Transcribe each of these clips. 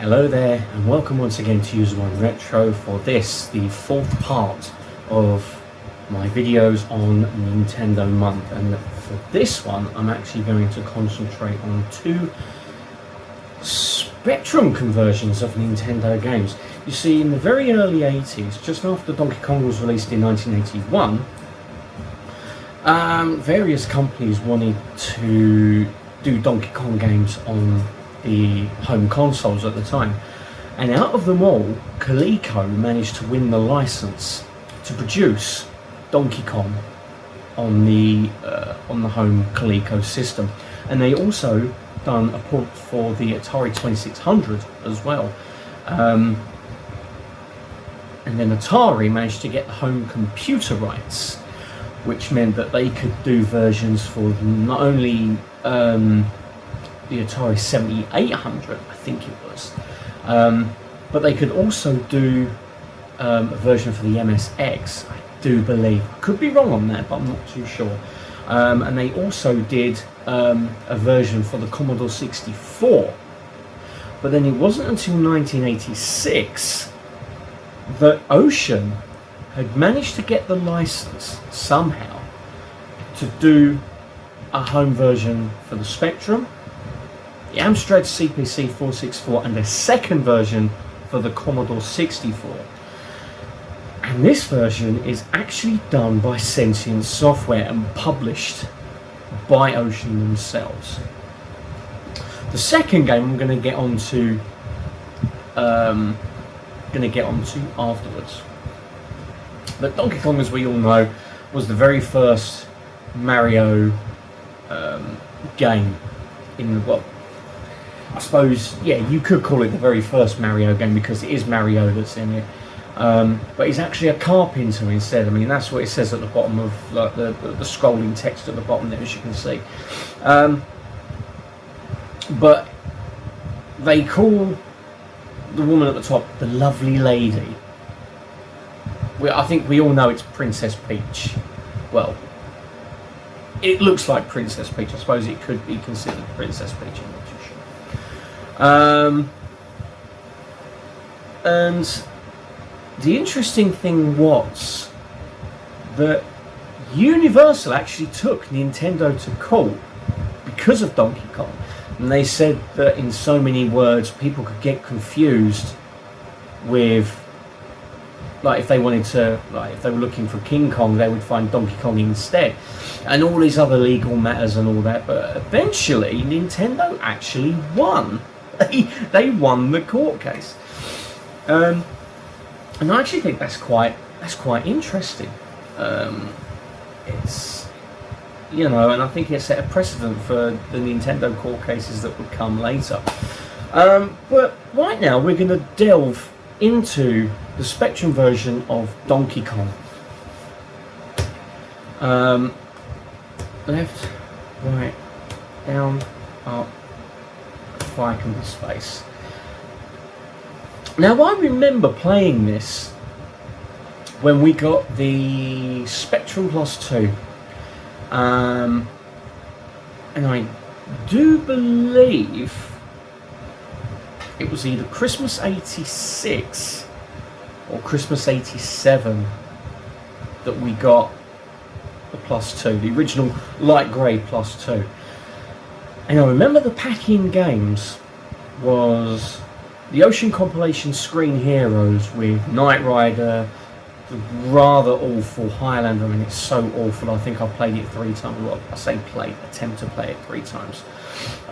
Hello there, and welcome once again to USR1 Retro for this, the fourth part of my videos on Nintendo month. And for this one, I'm actually going to concentrate on two Spectrum conversions of Nintendo games. You see, in the very early 80s, just after Donkey Kong was released in 1981, various companies wanted to do Donkey Kong games on the home consoles at the time, and out of them all, Coleco managed to win the license to produce Donkey Kong on the home Coleco system, and they also done a port for the Atari 2600 as well. And then Atari managed to get the home computer rights, which meant that they could do versions for not only the Atari 7800, I think it was, but they could also do a version for the MSX, I do believe. Could be wrong on that, but I'm not too sure. And they also did a version for the Commodore 64. But then it wasn't until 1986 that Ocean had managed to get the license somehow to do a home version for the Spectrum, the Amstrad CPC 464, and a second version for the Commodore 64. And this version is actually done by Sentient Software and published by Ocean themselves. The second game I'm going to get onto afterwards. But Donkey Kong, as we all know, was the very first Mario game in the world. I suppose, yeah, you could call it the very first Mario game because it is Mario that's in it. But he's actually a carpenter instead. I mean, that's what it says at the bottom of like the scrolling text at the bottom there, as you can see. But they call the woman at the top the lovely lady. I think we all know it's Princess Peach. Well, it looks like Princess Peach. I suppose it could be considered Princess Peach. I'm not too sure. And the interesting thing was that Universal actually took Nintendo to court because of Donkey Kong, and they said that in so many words people could get confused with, like, if they wanted to, like, if they were looking for King Kong, they would find Donkey Kong instead, and all these other legal matters and all that. But eventually Nintendo actually won. They won the court case, and I actually think that's quite interesting. It's, you know, and I think it set a precedent for the Nintendo court cases that would come later. But right now we're going to delve into the Spectrum version of Donkey Kong. Left, right, down, up, icon space. Now, I remember playing this when we got the Spectrum Plus 2, and I do believe it was either Christmas '86 or Christmas '87 that we got the Plus 2, the original light grey Plus 2. And I remember the pack-in games was the Ocean compilation Screen Heroes with Knight Rider, the rather awful Highlander. I mean, it's so awful. I think I've played it 3 times. Well, I say played, attempt to play it 3 times.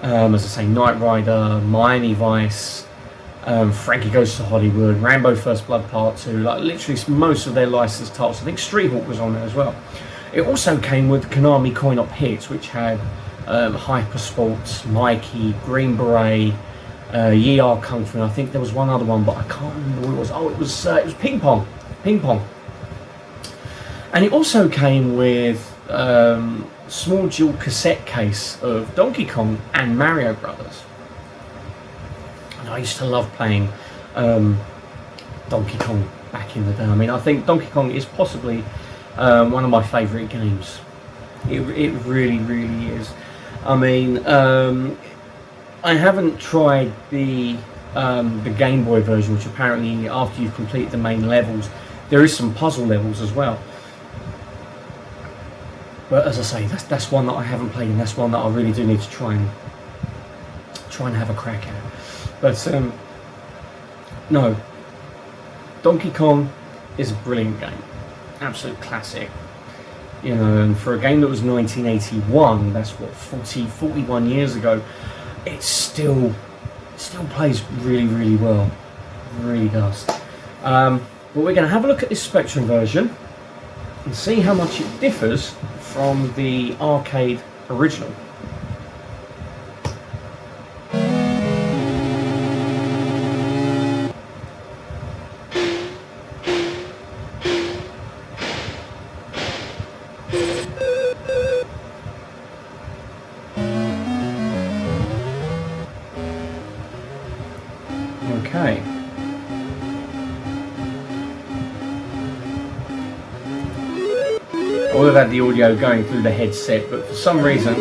As I say, Knight Rider, Miami Vice, Frankie Goes to Hollywood, Rambo First Blood Part 2, like literally most of their licensed titles. I think Street Hawk was on there as well. It also came with Konami Coin-Op Hits, which had Hyper Sports, Mikey, Green Beret, Ye Are Kung Fu, and I think there was one other one, but I can't remember what it was. Oh, it was Ping Pong. And it also came with small dual cassette case of Donkey Kong and Mario Brothers. And I used to love playing Donkey Kong back in the day. I mean, I think Donkey Kong is possibly one of my favourite games. It really, really is. I mean, I haven't tried the the Game Boy version, which apparently after you've completed the main levels, there is some puzzle levels as well. But as I say, that's one that I haven't played, and that's one that I really do need to try and have a crack at. But no, Donkey Kong is a brilliant game, absolute classic. You know, and for a game that was 1981, that's what 41 years ago. It still plays really, really well, it really does. But we're going to have a look at this Spectrum version and see how much it differs from the arcade original. Okay. I would have had the audio going through the headset, but for some reason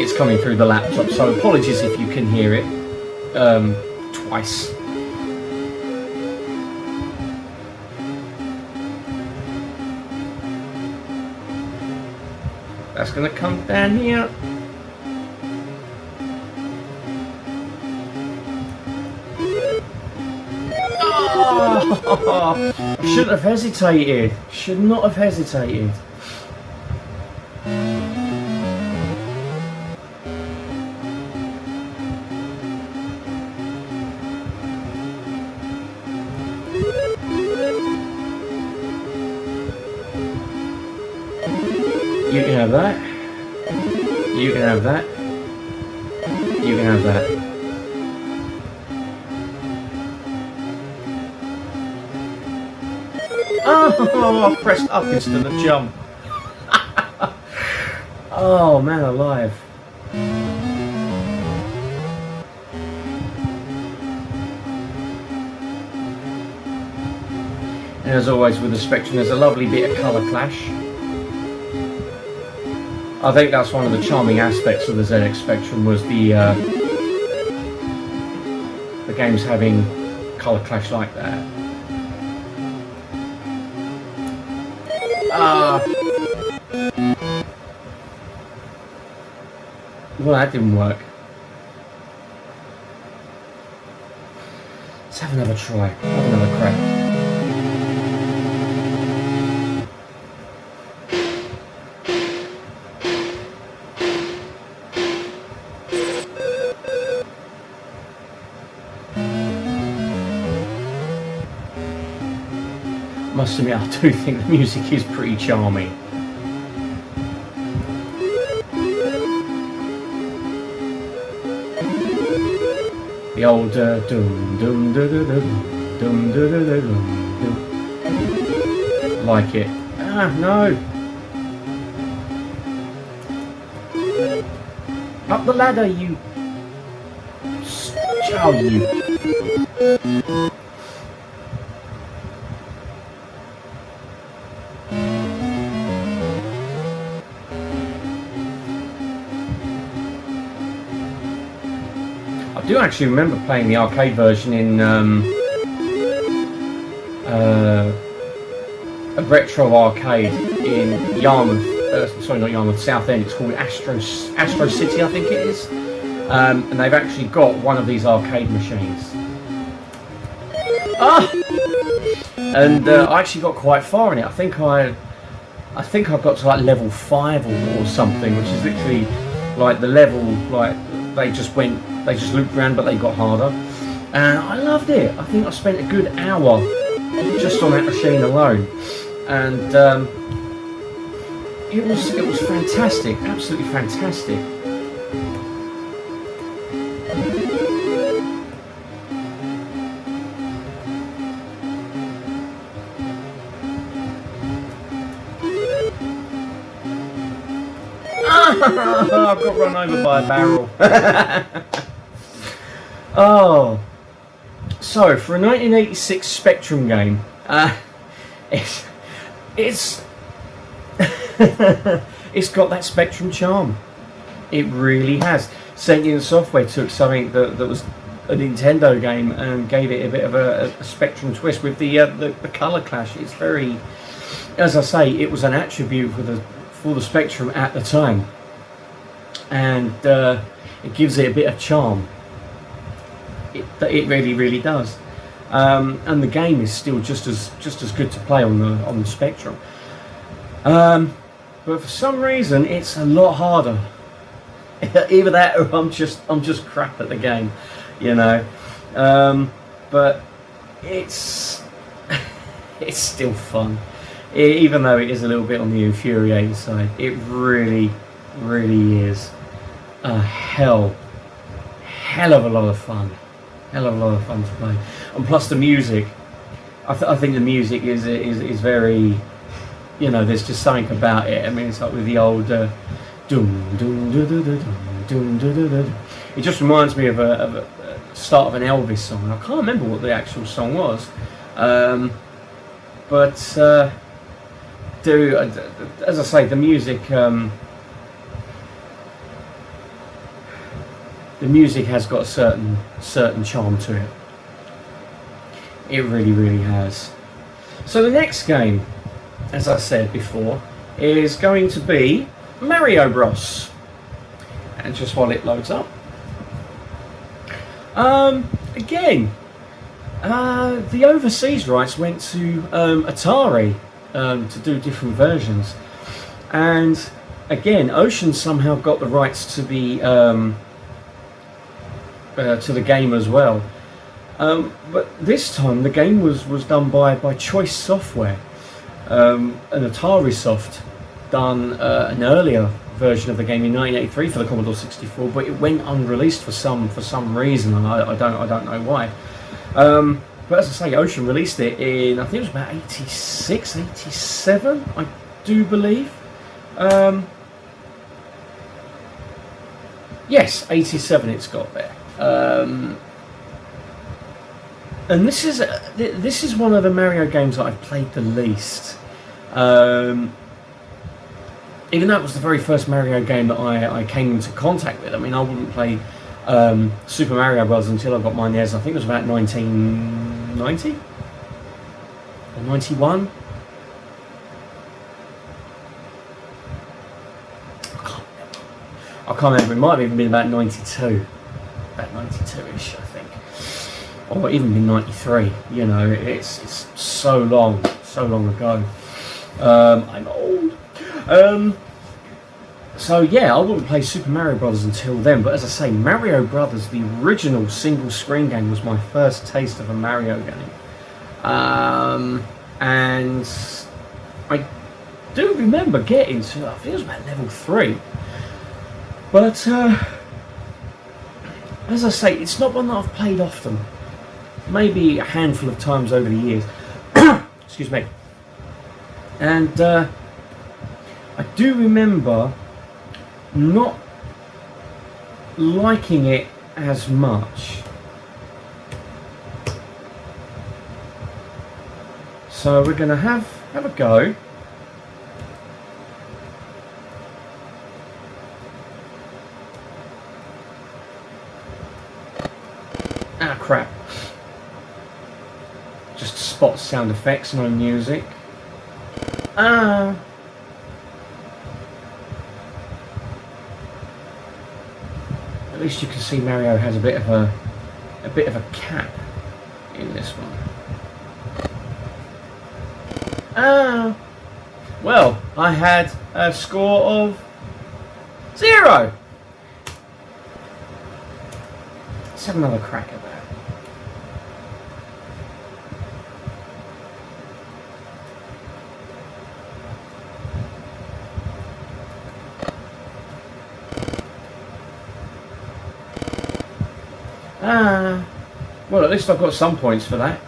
it's coming through the laptop, so apologies if you can hear it twice. That's going to come down here. Oh, shouldn't have hesitated. Should not have hesitated. You can have that. You can have that. You can have that. Oh, I pressed up instead of jump. Oh, man alive. And as always with the Spectrum, there's a lovely bit of colour clash. I think that's one of the charming aspects of the ZX Spectrum, was the games having colour clash like that. Well, that didn't work. Let's have another try. Have another crack. I must admit, I do think the music is pretty charming. The old dum dum dum dum dum dum dum dum. Like it. Ah, no. Up the ladder, you. Oh, you. I do actually remember playing the arcade version in a retro arcade in Yarmouth, sorry, not Yarmouth, Southend. It's called Astro City, I think it is, and they've actually got one of these arcade machines. And I actually got quite far in it. I think I got to like level 5 or something, which is literally like the level, like they just looped around, but they got harder, and I loved it. I think I spent a good hour just on that machine alone, and it was fantastic, absolutely fantastic. I've got run over by a barrel. Oh, so for a 1986 Spectrum game, it's it's got that Spectrum charm. It really has. Sentient Software took something that was a Nintendo game and gave it a bit of a Spectrum twist with the color clash. It's very, as I say, it was an attribute for the Spectrum at the time, and it gives it a bit of charm. It really does, and the game is still just as good to play on the Spectrum. But for some reason, it's a lot harder. Either that, or I'm just crap at the game, you know. But it's still fun, even though it is a little bit on the infuriating side. It really is a hell of a lot of fun. Hell of a lot of fun to play, and plus the music. I think the music is very, you know, there's just something about it. I mean, it's like with the old dum dum dum dum dum dum dum. It just reminds me of a start of an Elvis song. I can't remember what the actual song was, but as I say, the music. The music has got a certain charm to it. It really has. So the next game, as I said before, is going to be Mario Bros. And just while it loads up, again, the overseas rights went to Atari to do different versions, and again, Ocean somehow got the rights to the game as well, but this time the game was done by Choice Software, an Atari Soft done an earlier version of the game in 1983 for the Commodore 64, but it went unreleased for some reason, and I don't know why. But as I say, Ocean released it in, I think it was about 86, 87, I do believe. Yes, 87 it's got there. And this is one of the Mario games that I've played the least. Even though it was the very first Mario game that I came into contact with. I mean, I wouldn't play Super Mario Bros. Until I got my NES. I think it was about 1990 or 91. I can't remember. It might have even been about 92. About 92-ish, I think. Or even been 93. You know, it's so long ago. I'm old. So yeah, I wouldn't play Super Mario Bros. Until then, but as I say, Mario Brothers, the original single screen game, was my first taste of a Mario game. And I do remember getting to, I think it was about level 3. But as I say, it's not one that I've played often. Maybe a handful of times over the years. Excuse me. And I do remember not liking it as much. So we're going to have a go. Ah, crap. Just spot sound effects, no music. Ah. At least you can see Mario has a bit of a cap in this one. Ah. Well, I had a score of 0. Let's have another crack at that. Ah, well, at least I've got some points for that.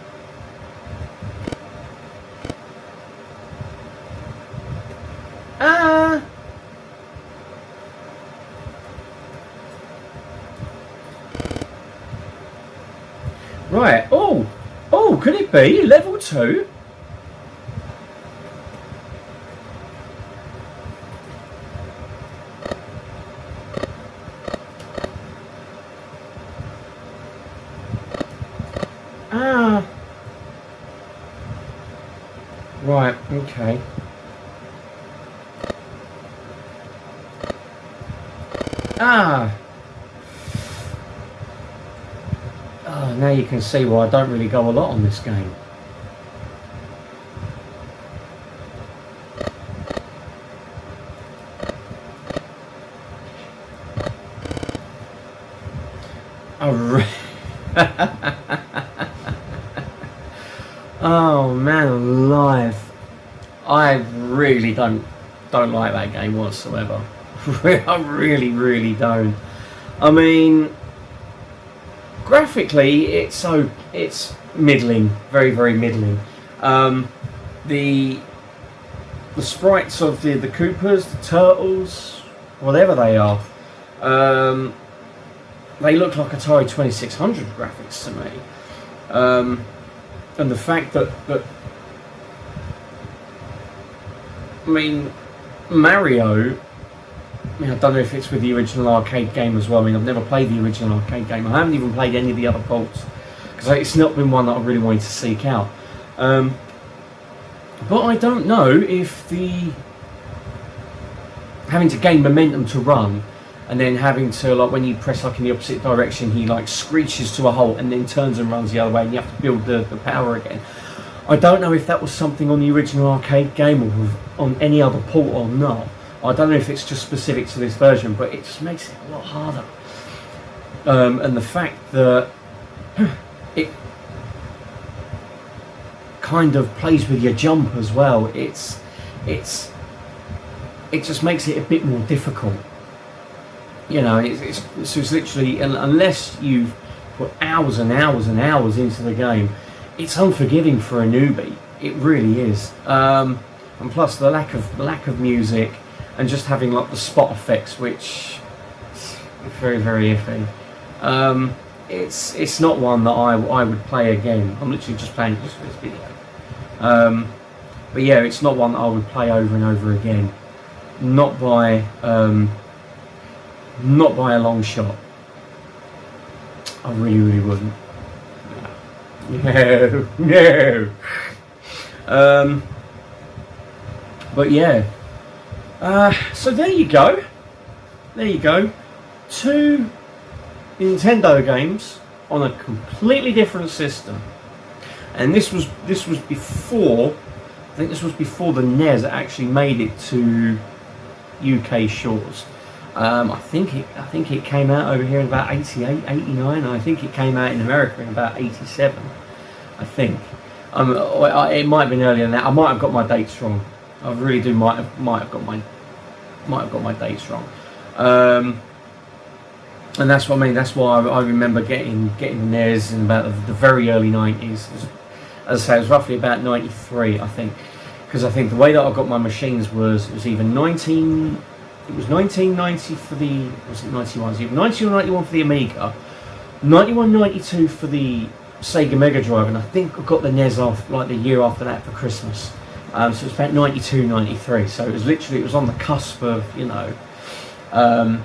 Ah. Right. Oh, could it be level 2? Right, okay. Ah! Oh, now you can see why I don't really go a lot on this game. Oh man alive. I really don't like that game whatsoever. I really don't. I mean, graphically it's middling, very middling. The sprites of the Koopas, the turtles, whatever they are, they look like Atari 2600 graphics to me. And the fact that I mean, Mario, I mean, I don't know if it's with the original arcade game as well. I mean, I've never played the original arcade game. I haven't even played any of the other ports because it's not been one that I really wanted to seek out. But I don't know if having to gain momentum to run and then having to, like, when you press like in the opposite direction, he like screeches to a halt and then turns and runs the other way, and you have to build the power again. I don't know if that was something on the original arcade game or on any other port or not. I don't know if it's just specific to this version, but it just makes it a lot harder. And the fact that it kind of plays with your jump as well, it just makes it a bit more difficult. You know, it's literally, unless you've put hours and hours and hours into the game, it's unforgiving for a newbie. It really is. And plus the lack of music, and just having like the spot effects, which is very iffy. It's not one that I would play again. I'm literally just playing it just for this video. But yeah, it's not one that I would play over and over again. Not by a long shot. I really wouldn't. No. But yeah. So there you go. Two Nintendo games on a completely different system, and this was before. I think this was before the NES actually made it to UK shores. I think it came out over here in about 88, 89. And I think it came out in America in about 87. I think. It might have been earlier than that. I might have got my dates wrong. I really do might have got my dates wrong. And that's what I mean. That's why I remember getting the NES in about the very early 90s. As I say, it was roughly about 93, I think, because I think the way that I got my machines was, it was either 1990 for the, was it 91? It was either 90 or 91 for the Amiga, 91, 92 for the Sega Mega Drive, and I think I got the NES off like the year after that for Christmas. So it was about 92, 93. So it was on the cusp of, you know, and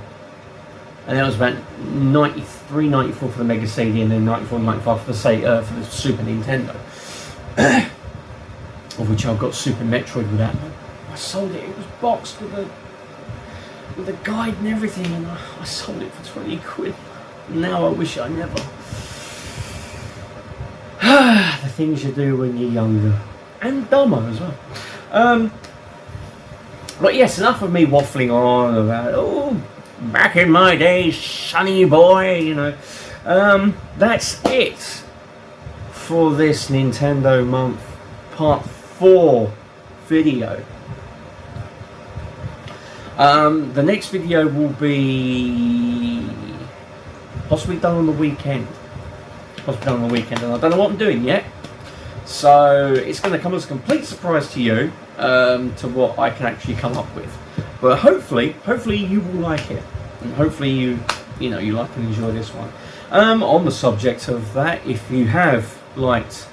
then it was about 93, 94 for the Mega CD, and then 94, 95 for the Super Nintendo. Of which I've got Super Metroid with that. I sold it. It was boxed with a guide and everything, and I sold it for 20 quid. Now I wish I never. The things you do when you're younger and dumber as well. But yes, enough of me waffling on about back in my days, sonny boy. You know, that's it for this Nintendo Month Part 4 video. The next video will be possibly done on the weekend. And I don't know what I'm doing yet. So it's going to come as a complete surprise to you, to what I can actually come up with. But hopefully you will like it, and hopefully you like and enjoy this one. On the subject of that, if you have liked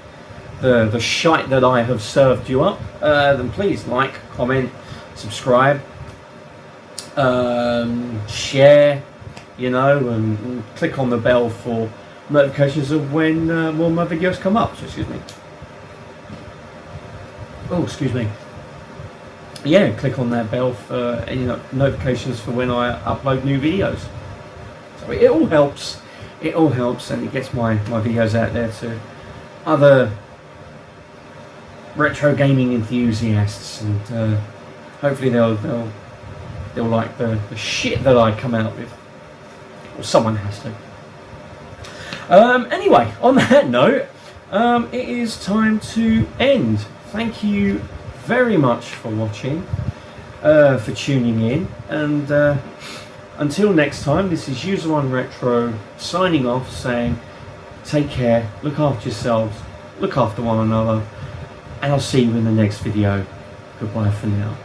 the shite that I have served you up, then please like, comment, subscribe, share, and click on the bell for notifications of when more of my videos come up. So excuse me. oh, excuse me. Yeah, click on that bell for any notifications for when I upload new videos. So it all helps. It all helps, and it gets my videos out there to other retro gaming enthusiasts, and hopefully they'll like the shit that I come out with. Or someone has to. Anyway, on that note, it is time to end. Thank you very much for watching, for tuning in, and until next time, this is USR1 Retro signing off, saying take care, look after yourselves, look after one another, and I'll see you in the next video. Goodbye for now.